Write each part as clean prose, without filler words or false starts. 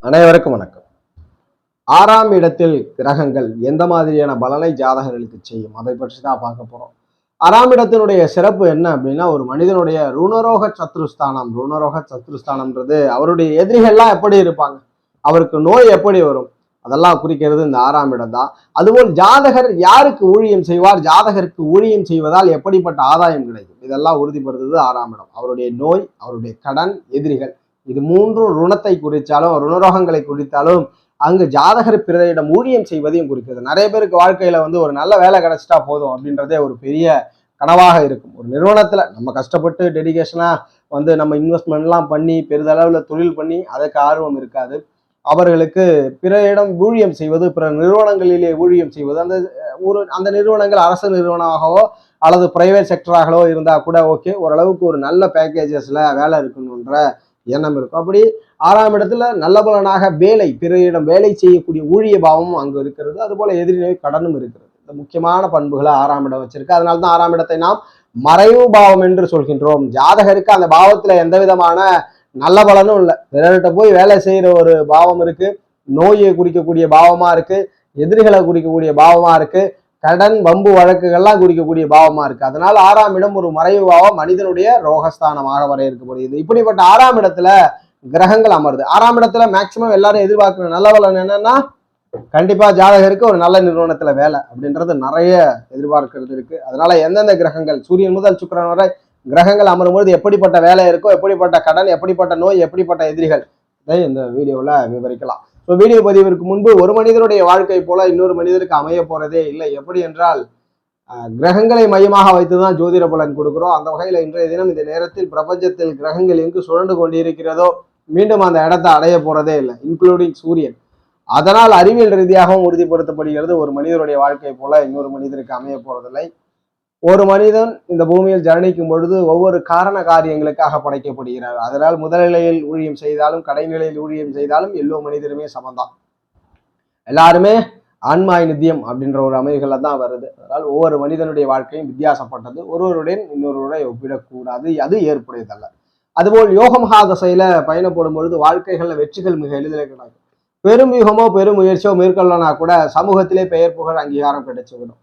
அனைவருக்கும் வணக்கம். 6ஆம் இடத்தில் கிரகங்கள் எந்த மாதிரியான பலனை ஜாதகர்களுக்கு செய்யும், அதை பற்றி தான் பார்க்க போறோம். 6ஆம் இடத்தினுடைய சிறப்பு என்ன அப்படின்னா, ஒரு மனிதனுடைய ருணரோக சத்ருஸ்தானம். ருணரோக சத்ருஸ்தானம்ன்றது அவருடைய எதிரிகள்லாம் எப்படி இருப்பாங்க, அவருக்கு நோய் எப்படி வரும், அதெல்லாம் குறிக்கிறது இந்த 6ஆம் இடம் தான். அதுபோல் ஜாதகர் யாருக்கு ஊழியம் செய்வார், ஜாதகருக்கு ஊழியம் செய்வதால் எப்படிப்பட்ட ஆதாயம் கிடைக்கும், இதெல்லாம் உறுதிப்படுத்துவது 6ஆம் இடம். அவருடைய நோய், அவருடைய கடன், எதிரிகள், இது மூன்றும் ருணத்தை குறித்தாலும் ருணரோகங்களை குறித்தாலும் அங்கு ஜாதகர் பிறரிடம் ஊழியம் செய்வதையும் குறிக்கிறது. நிறைய பேருக்கு வாழ்க்கையில ஒரு நல்ல வேலை கிடைச்சிட்டா போதும் அப்படின்றதே ஒரு பெரிய கனவாக இருக்கும். ஒரு நிறுவனத்துல நம்ம கஷ்டப்பட்டு டெடிகேஷனா நம்ம இன்வெஸ்ட்மெண்ட்லாம் பண்ணி பெரிதளவுல தொழில் பண்ணி அதுக்கு ஆர்வம் இருக்காது. அவர்களுக்கு பிறரிடம் ஊழியம் செய்வது, பிற நிறுவனங்களிலே ஊழியம் செய்வது, அந்த நிறுவனங்கள் அரசு நிறுவனமாகவோ அல்லது பிரைவேட் செக்டராகவோ இருந்தா கூட ஓகே, ஓரளவுக்கு ஒரு நல்ல பேக்கேஜஸ்ல வேலை இருக்கணுன்ற எண்ணம் இருக்கும். அப்படி 6ஆம் இடத்துல நல்ல பலனாக வேலை, பிறரிடம் வேலை செய்யக்கூடிய ஊழிய பாவமும் அங்கு இருக்கிறது. அதுபோல எதிரி நோய் கடனும் இருக்கிறது. இந்த முக்கியமான பண்புகளை 6ஆம் இடம் வச்சிருக்கு. அதனால்தான் 6ஆம் இடத்தை நாம் மறைவு பாவம் என்று சொல்கின்றோம். ஜாதகருக்கு அந்த பாவத்துல எந்த விதமான நல்ல பலனும் இல்லை. பிறர்கிட்ட போய் வேலை செய்யற ஒரு பாவம் இருக்கு, நோயை குறிக்கக்கூடிய பாவமா இருக்கு, எதிரிகளை குறிக்கக்கூடிய பாவமா இருக்கு, கடன் வம்பு வழக்குகள்லாம் குறிக்கக்கூடிய பாவமா இருக்கு. அதனால 6ஆம் இடம் ஒரு மறைவு பாவம், மனிதனுடைய ரோகஸ்தானமாக வரையறுக்கப்படுகிறது. இப்படிப்பட்ட 6ஆம் இடத்துல கிரகங்கள் அமருது. 6ஆம் இடத்துல மேக்சிமம் எல்லாரும் எதிர்பார்க்கிற நல்ல பலன் என்னன்னா, கண்டிப்பா ஜாதகருக்கு ஒரு நல்ல நிறுவனத்துல வேலை அப்படின்றது நிறைய எதிர்பார்க்கிறது இருக்கு. அதனால எந்தெந்த கிரகங்கள், சூரியன் முதல் சுக்கிரன் வரை கிரகங்கள் அமரும்போது எப்படிப்பட்ட வேலை இருக்கோ, எப்படிப்பட்ட கடன், எப்படிப்பட்ட நோய், எப்படிப்பட்ட எதிரிகள், இதை இந்த வீடியோல விவரிக்கலாம். வீடியோ பதிவிற்கு முன்பு ஒரு மனிதனுடைய வாழ்க்கை போல இன்னொரு மனிதருக்கு அமைய போறதே இல்லை. எப்படி என்றால் கிரகங்களை மையமாக வைத்துதான் ஜோதிட பலன் கொடுக்கிறோம். அந்த வகையில இன்றைய தினம் இந்த நேரத்தில் பிரபஞ்சத்தில் கிரகங்கள் எங்கு சுழண்டு கொண்டிருக்கிறதோ மீண்டும் அந்த இடத்தை அடைய போறதே இல்லை, இன்க்ளூடிங் சூரியன். அதனால் அறிவியல் ரீதியாகவும் உறுதிப்படுத்தப்படுகிறது, ஒரு மனிதனுடைய வாழ்க்கை போல இன்னொரு மனிதருக்கு அமைய போறதில்லை. ஒரு மனிதன் இந்த பூமியில் ஜரணிக்கும் பொழுது ஒவ்வொரு காரண காரியங்களுக்காக படைக்கப்படுகிறார். அதனால் முதல்நிலையில் ஊழியம் செய்தாலும் கடைநிலையில் ஊழியம் செய்தாலும் எல்லோ மனிதருமே சமந்தான். எல்லாருமே ஆன்மாய் நித்தியம் அப்படின்ற ஒரு அமைப்புகள்ல தான் வருது. அதனால் ஒவ்வொரு மனிதனுடைய வாழ்க்கையும் வித்தியாசப்பட்டது, ஒருவருடன் இன்னொருவரை ஒப்பிடக்கூடாது, அது ஏற்புடையதல்ல. அதுபோல் யோக மகாதசையில பயணப்படும் பொழுது வாழ்க்கைகள்ல வெற்றிகள் மிக எளிதில் கிடைக்கும். பெரும் யுகமோ பெரும் முயற்சியோ மேற்கொள்ளனா கூட சமூகத்திலே பெயர் புகழ் அங்கீகாரம் கிடைச்சுவிடும்.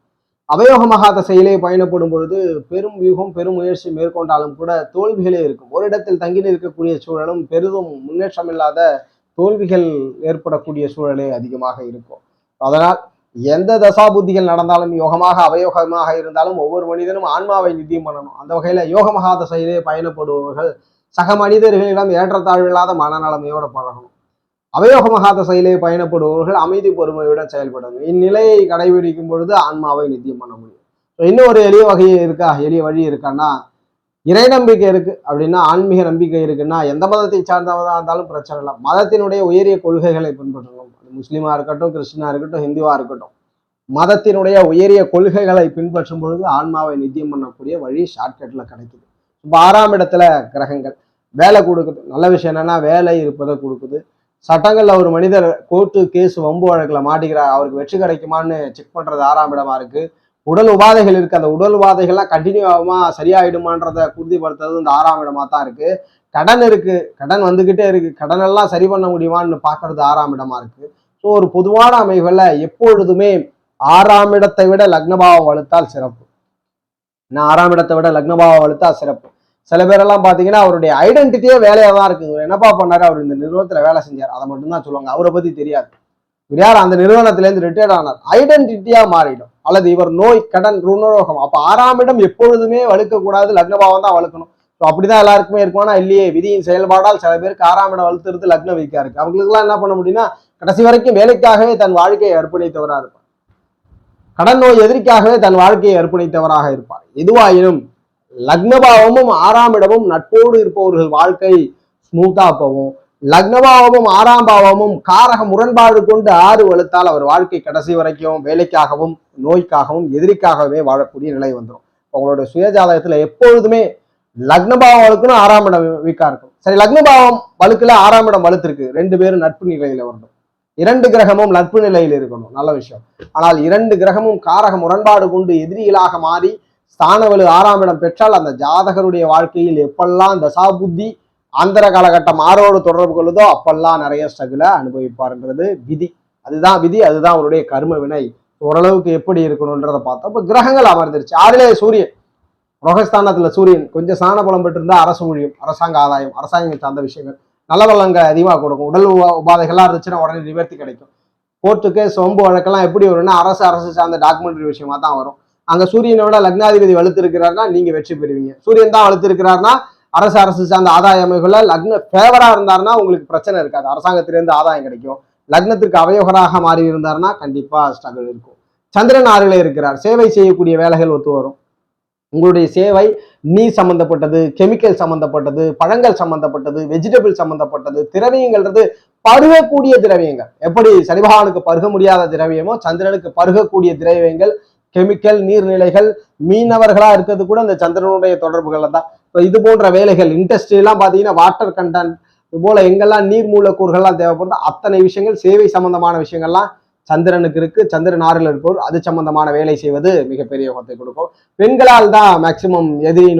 அவயோக மகாதசையிலே பயணப்படும் பொழுது பெரும் யுகம் பெரும் முயற்சி மேற்கொண்டாலும் கூட தோல்விகளே இருக்கும். ஒரு இடத்தில் தங்கி நிற்கக்கூடிய சூழலும் பெரிதும் முன்னேற்றம் இல்லாத தோல்விகள் ஏற்படக்கூடிய சூழலே அதிகமாக இருக்கும். அதனால் எந்த தசாபுத்திகள் நடந்தாலும் யோகமாக அவயோகமாக இருந்தாலும் ஒவ்வொரு மனிதனும் ஆன்மாவை நித்தியம் பண்ணணும். அந்த வகையில யோக மகாதசையிலே பயணப்படுபவர்கள் சக மனிதர்களிடம் ஏற்றத்தாழ்வில்லாத மனநலமையோட பழகணும். அவயோக மகாதசையிலே பயணப்படுபவர்கள் அமைதி பொறுமையுடன் செயல்படணும். இந்நிலையை கடைபிடிக்கும் பொழுது ஆன்மாவை நித்தியம் பண்ண முடியும். இன்னும் ஒரு எளிய வகை இருக்கா, எளிய வழி இருக்கான்னா, இறை நம்பிக்கை இருக்கு அப்படின்னா, ஆன்மீக நம்பிக்கை இருக்குன்னா எந்த மதத்தை சார்ந்தவதாக இருந்தாலும் பிரச்சனை இல்லை. மதத்தினுடைய உயரிய கொள்கைகளை பின்பற்றணும். முஸ்லீமா இருக்கட்டும், கிறிஸ்டினா இருக்கட்டும், ஹிந்துவா இருக்கட்டும், மதத்தினுடைய உயரிய கொள்கைகளை பின்பற்றும் பொழுது ஆன்மாவை நித்தியம் பண்ணக்கூடிய வழி ஷார்ட்கட்ல கிடைக்குது. இப்போ 6ஆம் இடத்துல கிரகங்கள் வேலை கொடுக்குது. நல்ல விஷயம் என்னன்னா, வேலை இருப்பதை கொடுக்குது. சட்டங்கள்ல ஒரு மனிதர் கோர்ட்டு கேஸ் வம்பு வழக்குல மாட்டிக்கிறார், அவருக்கு வெற்றி கிடைக்குமான்னு செக் பண்றது 6ஆம் இடமா இருக்கு. உடல் உபாதைகள் இருக்கு, அந்த உடல் உபாதைகள்லாம் கண்டினியூ ஆகுமா, சரியாயிடுமான்றதை உறுதிப்படுத்துறது இந்த 6ஆம் இடமா தான் இருக்கு. கடன் இருக்கு, கடன் வந்துகிட்டே இருக்கு, கடன் எல்லாம் சரி பண்ண முடியுமான்னு பாக்குறது 6ஆம் இடமா இருக்கு. ஸோ ஒரு பொதுவான அமைப்புல எப்பொழுதுமே 6ஆம் இடத்தை விட லக்னபாவம் வலுத்தால் சிறப்பு. 6ஆம் இடத்தை விட லக்னபாவம் வலுத்தா சிறப்பு. சில பேரெல்லாம் பாத்தீங்கன்னா அவருடைய ஐடென்டிட்டியே வேலையா தான் இருக்குங்க. என்னப்பா பண்ணாரு, அவர் இந்த நிறுவனத்துல வேலை செஞ்சார், அதை மட்டும்தான் சொல்லுவாங்க. அவரை பத்தி தெரியாது. யார் அந்த நிறுவனத்துல இருந்து ரிட்டையர்ட் ஆனார், ஐடென்டிட்டியா மாறிடும். அல்லது இவர் நோய் கடன் ருணரோகம். அப்ப 6ஆம் இடம் எப்பொழுதுமே வலுக்க கூடாது, லக்னபாவம் தான் வலுக்கணும். ஸோ அப்படிதான் எல்லாருக்குமே இருக்குமானா இல்லையே, விதியின் செயல்பாடால் சில பேருக்கு 6ஆம் இடம் வலுத்துறது லக்ன வீக்கா இருக்கு. அவங்களுக்கு எல்லாம் என்ன பண்ண முடியும்னா, கடைசி வரைக்கும் வேலைக்காகவே தன் வாழ்க்கையை அர்ப்பணித்தவராக இருப்பார். கடன் நோய் எதிரிக்காகவே தன் வாழ்க்கையை அர்ப்பணித்தவராக இருப்பார். எதுவாயினும் லக்னபாவமும் 6ஆம் இடமும் நட்போடு இருப்பவர்கள் வாழ்க்கை ஸ்மூத்தா போகும். லக்னபாவமும் 6ஆம் பாவமும் காரக முரண்பாடு கொண்டு 6 வலுத்தால் அவர் வாழ்க்கை கடைசி வரைக்கும் வேலைக்காகவும் நோய்க்காகவும் எதிரிக்காகவே வாழக்கூடிய நிலை வந்துடும். உங்களோட சுயஜாதகத்துல எப்பொழுதுமே லக்னபாவம் வலுக்கணும், 6ஆம் இடம் வீக்கா இருக்கும். சரி, லக்னபாவம் வலுக்கல, 6ஆம் இடம் வலுத்திருக்கு, 2 பேரும் நட்பு நிலையில வரணும். 2 கிரகமும் நட்பு நிலையில் இருக்கணும், நல்ல விஷயம். ஆனால் 2 கிரகமும் காரக முரண்பாடு கொண்டு எதிரிகளாக மாறி ஸ்தானவலு 6ஆம் இடம் பெற்றால் அந்த ஜாதகருடைய வாழ்க்கையில் எப்பெல்லாம் தசாபுத்தி ஆந்திர காலகட்டம் ஆரோடு தொடர்பு கொள்ளுதோ அப்பெல்லாம் நிறைய ஸ்ட்ரகிளை அனுபவிப்பாருன்றது விதி. அதுதான் விதி, அதுதான் அவருடைய கர்ம வினை. ஓரளவுக்கு எப்படி இருக்கணும்ன்றத பார்த்தோம். இப்போ கிரகங்கள் அமர்ந்துருச்சு. 6லே சூரியன், ரோகஸ்தானத்துல சூரியன் கொஞ்சம் சாண பலம் பெற்றிருந்தா அரசு ஊழியம், அரசாங்க ஆதாயம், அரசாங்கம் சார்ந்த விஷயங்கள், நல்ல வளங்கள் அதிகமாக கொடுக்கும். உடல் உபாதைகள்லாம் இருந்துச்சுன்னா உடனே நிவர்த்தி கிடைக்கும். கோர்ட்டுக்கு சொம்பு வழக்கெல்லாம் எப்படி வரும்னா அரசு சார்ந்த டாக்குமெண்ட்ரி விஷயமா தான் வரும். அங்க சூரியனோட லக்னாதிபதி வலுத்து இருக்கிறாருன்னா நீங்க வெற்றி பெறுவீங்க. சூரியன் தான் வலுத்து இருக்கிறாருன்னா அரசு சார்ந்த ஆதாய அமைப்புல லக்ன ஃபேவரா இருந்தாருன்னா உங்களுக்கு பிரச்சனை இருக்காது, அரசாங்கத்திலிருந்து ஆதாயம் கிடைக்கும். லக்னத்திற்கு அவயோகராக மாறி இருந்தாருன்னா கண்டிப்பா ஸ்ட்ரகிள் இருக்கும். சந்திரன் 6லே இருக்கிறார், சேவை செய்யக்கூடிய வேலைகள் ஒத்து வரும். உங்களுடைய சேவை நீர் சம்பந்தப்பட்டது, கெமிக்கல் சம்பந்தப்பட்டது, பழங்கள் சம்பந்தப்பட்டது, வெஜிடபிள் சம்பந்தப்பட்டது, திரவியங்கள்ன்றது பருகக்கூடிய திரவியங்கள். எப்படி சனி பகவானுக்கு பருக முடியாத திரவியமோ சந்திரனுக்கு பருகக்கூடிய திரவியங்கள், கெமிக்கல், நீர்நிலைகள், மீனவர்களா இருக்கிறது கூட இந்த சந்திரனுடைய தொடர்புகள்ல தான். இப்போ இது போன்ற வேலைகள், இண்டஸ்ட்ரி எல்லாம் பாத்தீங்கன்னா வாட்டர் கண்டென்ட், இது போல எங்கெல்லாம் நீர் மூலக்கூறுகள்லாம் தேவைப்படுது அத்தனை விஷயங்கள், சேவை சம்பந்தமான விஷயங்கள்லாம் சந்திரனுக்கு இருக்கு. சந்திரன் 6ல் இருப்போர் அது சம்பந்தமான வேலை செய்வது மிகப்பெரிய யோகத்தை கொடுக்கும். பெண்களால் தான் மேக்சிமம் எதிரி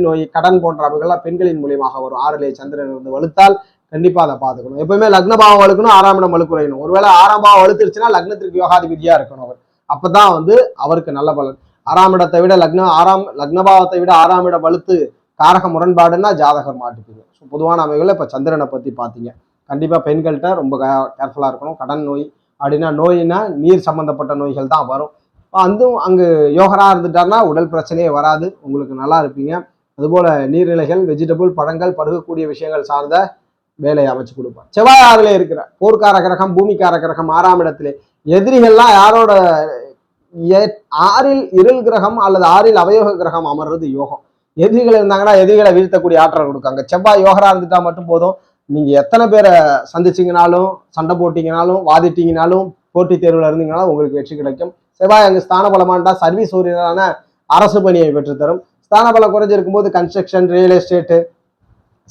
நோய், கடன் போன்றவைகள்லாம் பெண்களின் மூலியமாக வரும். 6லே சந்திரன் இருந்து வலுத்தால் கண்டிப்பா அதை பார்த்துக்கணும். எப்பவுமே லக்னபாவம் வலுக்கணும், 6ஆம் இடம் வலுக்குறையணும். ஒருவேளை 6ஆம் பாவம் வலுத்துருச்சுன்னா லக்னத்திற்கு யோகாதிபதியா இருக்கணும் அவர், அப்பதான் அவருக்கு நல்ல பலன். 6ஆம் இடத்தை விட லக்னபாவத்தை விட 6ஆம் இடம் வலுத்து காரக முரண்பாடுன்னா ஜாதகர் மாட்டிக்குது. பொதுவான அமைகளை இப்ப சந்திரனை பத்தி பாத்தீங்க. கண்டிப்பா பெண்கள்கிட்ட ரொம்ப கேர்ஃபுல்லா இருக்கணும். கடன் நோய் அப்படின்னா, நோயினா நீர் சம்பந்தப்பட்ட நோய்கள் தான் வரும். அதுவும் அங்கு யோகரா இருந்துட்டாருன்னா உடல் பிரச்சனையே வராது, உங்களுக்கு நல்லா இருப்பீங்க. அதுபோல நீர்நிலைகள், வெஜிடபிள், பழங்கள், பருகக்கூடிய விஷயங்கள் சார்ந்த வேலையை அமைச்சு கொடுப்பார். செவ்வாய் 6லே இருக்கிற போர்க்கார கிரகம், பூமிக்கார கிரகம் 6ஆம் இடத்திலே. எதிரிகள்லாம் யாரோட 6ல் இருள் கிரகம் அல்லது 6ல் அவயோக கிரகம் அமர்றது யோகம். எதிரிகள் இருந்தாங்கன்னா எதிரிகளை வீழ்த்தக்கூடிய ஆற்றல் கொடுக்காங்க. செவ்வாய் யோகரா இருந்துட்டா மட்டும் போதும், நீங்க எத்தனை பேரை சந்திச்சீங்கனாலும், சண்டை போட்டீங்கனாலும், வாதிட்டீங்கனாலும், போட்டித் தேர்வுல இருந்தீங்கனாலும் உங்களுக்கு வெற்றி கிடைக்கும். செவ்வாய் அங்கு ஸ்தான பலமாண்டா சர்வீஸ் ஓரியன்டான அரசு பணியை பெற்றுத்தரும். ஸ்தான பலம் குறைஞ்சிருக்கும் போது கன்ஸ்ட்ரக்ஷன், ரியல் எஸ்டேட்டு,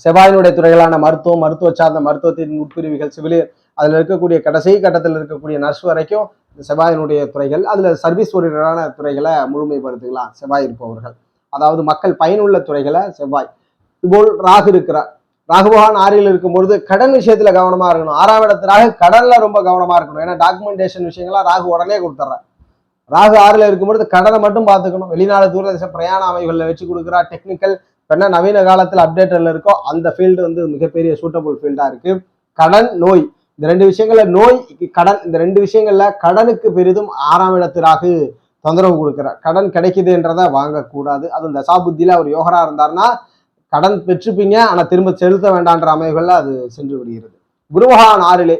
செவ்வாயினுடைய துறைகளான மருத்துவம், மருத்துவ சார்ந்த மருத்துவத்தின் உட்பிரிவுகள், சிவிலியர், அதுல இருக்கக்கூடிய கடைசி கட்டத்தில் இருக்கக்கூடிய நர்ஸ் வரைக்கும் செவ்வாயினுடைய துறைகள், அதுல சர்வீஸ் ஓரியன்டான துறைகளை முழுமைப்படுத்திக்கலாம் செவ்வாய் இருப்பவர்கள். அதாவது மக்கள் பயனுள்ள துறைகளை செவ்வாய். இதுபோல் ராகு இருக்கிறார். ராகு பகவான் 6ல் இருக்கும்பொழுது கடன் விஷயத்துல கவனமா இருக்கணும். 6ஆம் இடத்து ராகு கடன்ல ரொம்ப கவனமா இருக்கணும். ஏன்னா டாக்குமெண்டேஷன் விஷயங்கள்லாம் ராகு உடனே கொடுத்துட்றாரு. ராகு 6ல் இருக்கும்பொழுது கடனை மட்டும் பார்த்துக்கணும். வெளிநாடு தூரதேச பிரயாண அமைகளில் வச்சு கொடுக்குறா. டெக்னிக்கல் என்ன நவீன காலத்தில் அப்டேட்டர்ல இருக்கோ அந்த ஃபீல்டு மிகப்பெரிய சூட்டபிள் ஃபீல்டா இருக்கு. கடன், நோய், இந்த 2 விஷயங்கள்ல, நோய், கடன், இந்த 2 விஷயங்கள்ல கடனுக்கு பெரிதும் 6ஆம் இடத்து ராகு தொந்தரவு கொடுக்கிறார். கடன் கிடைக்குதுன்றதை வாங்கக்கூடாது. அது தசாபுத்தியில அவர் யோகரா இருந்தாருன்னா கடன் பெற்றுப்பீங்க, ஆனா திரும்ப செலுத்த வேண்டான்ற அமைப்புகள்ல அது சென்று விடுகிறது. குரு பகவான் 6லே,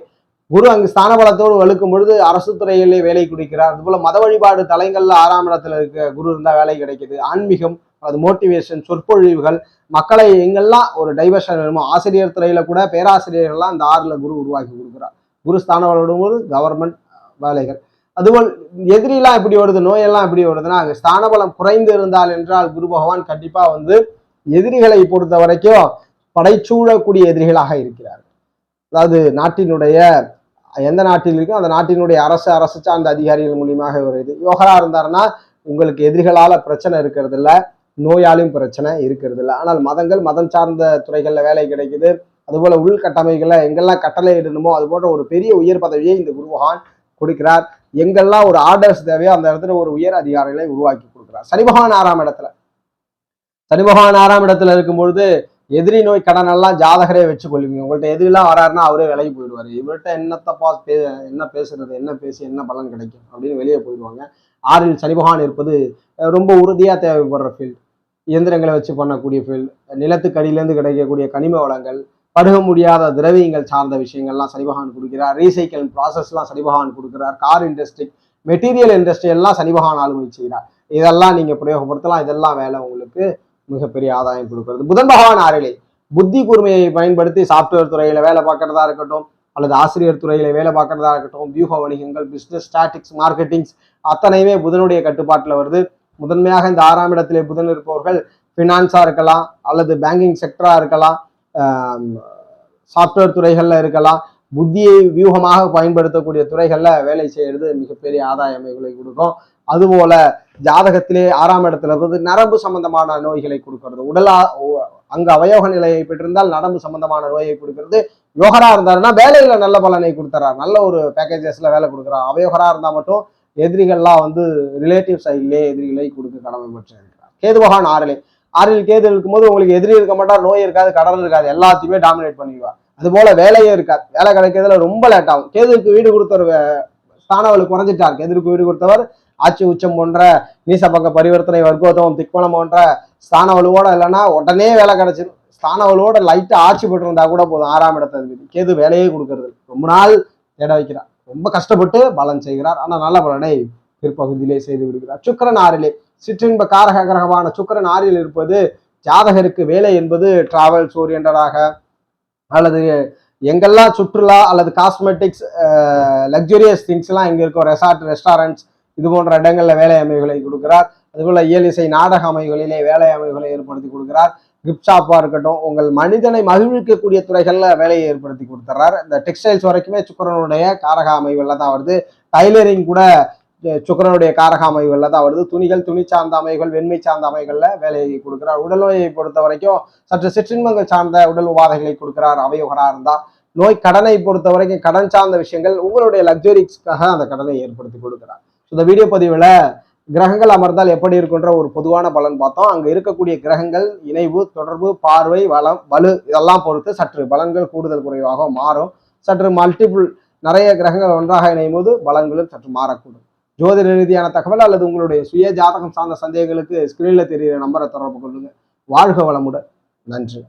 குரு அங்கு ஸ்தான பலத்தோடு வலுக்கும் பொழுது அரசு துறைகளிலே வேலை கொடுக்கிறார். அதுபோல மத வழிபாடு தலங்கள்ல 6ஆம் இடத்துல இருக்க குரு இருந்தா வேலை கிடைக்குது. ஆன்மீகம், அது மோட்டிவேஷன், சொற்பொழிவுகள், மக்களை எங்கெல்லாம் ஒரு டைவர்ஷன் வேணுமோ, ஆசிரியர் துறையில கூட பேராசிரியர்கள்லாம் இந்த 6ல் குரு உருவாக்கி கொடுக்குறார். குரு ஸ்தான பலம் போது கவர்மெண்ட் வேலைகள். அதுபோல் எதிரிலாம் எப்படி வருது, நோயெல்லாம் எப்படி வருதுன்னா, அங்க ஸ்தான பலம் குறைந்து இருந்தால் என்றால் குரு பகவான் கண்டிப்பா எதிரிகளை பொறுத்த வரைக்கும் படைச்சூழக்கூடிய எதிரிகளாக இருக்கிறார்கள். அதாவது நாட்டினுடைய எந்த நாட்டில் இருக்கோ அந்த நாட்டினுடைய அரசு சார்ந்த அதிகாரிகள் மூலியமாக வருது. யோகரா இருந்தாருன்னா உங்களுக்கு எதிரிகளால பிரச்சனை இருக்கிறது இல்லை, நோயாலும் பிரச்சனை இருக்கிறது இல்லை. ஆனால் மதம் சார்ந்த துறைகள்ல வேலை கிடைக்குது. அதுபோல உள்கட்டமைகளை எங்கெல்லாம் கட்டளை இடணுமோ அது போன்ற ஒரு பெரிய உயர் பதவியை இந்த குரு பகவான் கொடுக்கிறார். எங்கெல்லாம் ஒரு ஆர்டர்ஸ் தேவையோ அந்த இடத்துல ஒரு உயர் அதிகாரிகளை உருவாக்கி கொடுக்கிறார். சனி பகவான் 6ஆம் இடத்துல. சனி பகவான் 6ஆம் இடத்துல இருக்கும்பொழுது எதிரி நோய் கடன் எல்லாம் ஜாதகரே வச்சு கொள்ளுவீங்க. உங்கள்கிட்ட எதிரிலாம் வராருன்னா அவரே விலகி போயிடுவாரு. இவர்கிட்ட என்னத்தப்பா என்ன பேசுறது, என்ன பேசி என்ன பலன் கிடைக்கும் அப்படின்னு வெளியே போயிடுவாங்க. 6ல் சனி பகவான் இருப்பது ரொம்ப உறுதியா தேவைப்படுற ஃபீல்டு. இயந்திரங்களை வச்சு பண்ணக்கூடிய ஃபீல்டு, நிலத்துக்கு அடியிலேருந்து கிடைக்கக்கூடிய கனிம வளங்கள், பருக முடியாத திரவியங்கள் சார்ந்த விஷயங்கள்லாம் சனி பகவான் கொடுக்கிறார். ரீசைக்கிள் ப்ராசஸ்லாம் சனி பகவான் கொடுக்கிறார். கார் இண்டஸ்ட்ரி, மெட்டீரியல் இண்டஸ்ட்ரி எல்லாம் சனி பகவான் ஆளுமை செய்கிறார். இதெல்லாம் நீங்க பிரயோகப்படுத்தலாம். இதெல்லாம் வேலை உங்களுக்கு மிகப்பெரிய ஆதாயம் கொடுக்கிறது. புதன் பகவான் 6லே, புத்தி கூர்மையை பயன்படுத்தி சாப்ட்வேர் துறையில வேலை பார்க்கறதா இருக்கட்டும், அல்லது ஆசிரியர் துறையில வேலை பார்க்கறதா இருக்கட்டும், வியூக வணிகங்கள், பிசினஸ், ஸ்டாட்டிக்ஸ், மார்க்கெட்டிங்ஸ் அத்தனையுமே புதனுடைய கட்டுப்பாட்டில் வருது. முதன்மையாக இந்த 6ஆம் இடத்திலே புதன் இருப்பவர்கள் ஃபினான்ஸா இருக்கலாம், அல்லது பேங்கிங் செக்டரா இருக்கலாம், சாப்ட்வேர் துறைகள்ல இருக்கலாம். புத்தியை வியூகமாக பயன்படுத்தக்கூடிய துறைகள்ல வேலை செய்யறது மிகப்பெரிய ஆதாயமைகளை கொடுக்கும். அதுபோல ஜாதகத்திலே 6ஆம் இடத்துல இருந்து நரம்பு சம்பந்தமான நோய்களை கொடுக்கறது, அங்க அவயோக நிலையை பெற்றிருந்தால் நரம்பு சம்பந்தமான நோயை கொடுக்கறது. யோகரா இருந்தாருன்னா வேலையில நல்ல பலனை கொடுத்துறாரு, நல்ல ஒரு பேக்கேஜஸ்ல வேலை கொடுக்குறாரு. அவயோகரா இருந்தா மட்டும் எதிரிகள்லாம் ரிலேட்டிவ் சைட்லேயே எதிரிகளை கொடுக்க கடமை பெற்றிருக்கிறார். கேது பகவான் ஆறில் கேது இருக்கும்போது உங்களுக்கு எதிரி இருக்க மாட்டார், நோய் இருக்காது, கடன் இருக்காது, எல்லாத்தையுமே டாமினேட் பண்ணிடுவார். அது போல வேலையே இருக்காது, வேலை கிடைக்கிறதுல ரொம்ப லேட் ஆகும். கேதுக்கு வீடு கொடுத்தவர் ஸ்தானவளு குறைஞ்சிட்டார். கேதுக்கு வீடு கொடுத்தவர் ஆட்சி உச்சம் போன்ற நீசபங்க பரிவர்த்தனை வர்க்கோதம் திக்வனம் போன்ற ஸ்தானவலுவோட இல்லைன்னா உடனே வேலை கிடைச்சிடும். ஸ்தானவலுவோட லைட்டா ஆட்சி பெற்று இருந்தா கூட போதும். 6ஆம் இடத்துல கேது வேலையே கொடுக்கறது, ரொம்ப நாள் தேட வைக்கிறார், ரொம்ப கஷ்டப்பட்டு பலன் செய்கிறார். ஆனா நல்ல பலனை பிற்பகுதியிலே செய்து விடுகிறார். சுக்கிரன் 6லே, சிற்றின்ப காரக கிரகமான சுக்கிரன் 6ல் இருப்பது ஜாதகருக்கு வேலை என்பது டிராவல்ஸ் ஓரியன்டாக அல்லது எங்கெல்லாம் சுற்றுலா அல்லது காஸ்மெட்டிக்ஸ் லக்ஸுரியஸ் திங்ஸ் எல்லாம் எங்க இருக்கோ, ரெஸ்டாரண்ட்ஸ் இது போன்ற இடங்கள்ல வேலை அமைவுகளை கொடுக்கிறார். அதுபோல இயலிசை நாடக அமைவுகளிலே வேலை அமைவுகளை ஏற்படுத்தி கொடுக்கிறார். கிஃப்ட் ஷாப்பா இருக்கட்டும், உங்கள் மனிதனை மகிழ்விக்கக்கூடிய துறைகள்ல வேலையை ஏற்படுத்தி கொடுத்துறாரு. இந்த டெக்ஸ்டைல்ஸ் வரைக்குமே சுக்கிரனுடைய காரக அமைவுகள்ல தான் வருது. டைலரிங் கூட சுக்கிரனுடைய காரக அமைவுகள்ல தான் வருது. துணி சார்ந்த அமைவுகள், வெண்மை சார்ந்த அமைவுகள்ல வேலையை கொடுக்கிறார். உடல் நோயை பொறுத்த வரைக்கும் சற்று சிற்றின்பங்கள் சார்ந்த உடல் உபாதைகளை கொடுக்கிறார் அவயோகரா இருந்தா. நோய் கடனை பொறுத்த வரைக்கும் கடன் சார்ந்த விஷயங்கள், உங்களுடைய லக்ஸுரிஸ்க்காக அந்த கடனை ஏற்படுத்தி கொடுக்கிறார். இந்த வீடியோ பதிவுல கிரகங்கள் அமர்ந்தால் எப்படி இருக்குன்ற ஒரு பொதுவான பலன் பார்த்தோம். அங்க இருக்கக்கூடிய கிரகங்கள் இணைவு, தொடர்பு, பார்வை, வளம், வலு இதெல்லாம் பொறுத்து சற்று பலன்கள் கூடுதல் குறைவாக மாறும். சற்று மல்டிபிள் நிறைய கிரகங்கள் ஒன்றாக இணையும் போது பலன்களும் சற்று மாறக்கூடும். ஜோதிட ரீதியான தகவல் அல்லது உங்களுடைய சுய ஜாதகம் சார்ந்த சந்தேகங்களுக்கு ஸ்கிரீன்ல தெரிகிற நம்பரை தொடர்பு கொள்ளுங்க. வாழ்க வளமுடன். நன்றி.